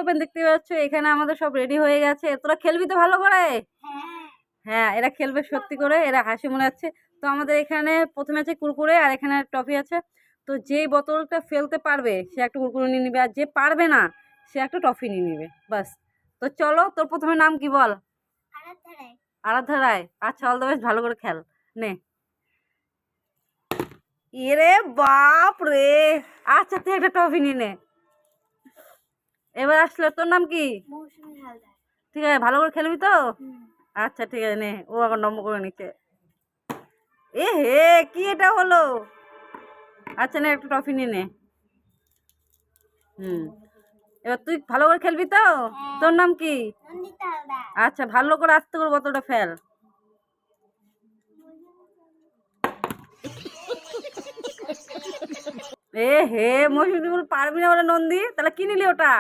Open দেখতে পাচ্ছ, এখানে আমাদের সব রেডি হয়ে গেছে। তোরা খেলবি তো ভালো করে? হ্যাঁ, এরা খেলবে সত্যি করে, এরা হাসি মনে যাচ্ছে। তো আমাদের এখানে প্রথমে আছে কুরকুরে আর এখানে টফি আছে। তো যেই বোতলটা ফেলতে পারবে সে একটা কুরকুরে নিয়ে নিবে, আর যে পারবে না সে একটা টফি নিয়ে নিবে, বাস। তো চলো, তোর প্রথমে নাম কি বল? আরাধ্যা রায়। আচ্ছা, অল দ্য বেস্ট, ভালো করে খেল। নে। এরে বাপ রে! আচ্ছা, তুই একটা টফি নিয়ে নে। এবার আসলে তোর নাম কি? ঠিক আছে, ভালো করে খেলবি তো? আচ্ছা ঠিক আছে, নে। ও এখন নম্বর করে নিচ্ছে। এ হে, কি এটা হলো? আচ্ছা, নে, একটা টফি নিয়ে নে। এবার তুই ভালো করে খেলবি তো? তোর নাম কি? আচ্ছা, ভালো করে আস্তে করে বোতলটা ফেল। এ হে, মহিদুল পারবি না বলে নন্দী, তাহলে কি নিলি ওটা?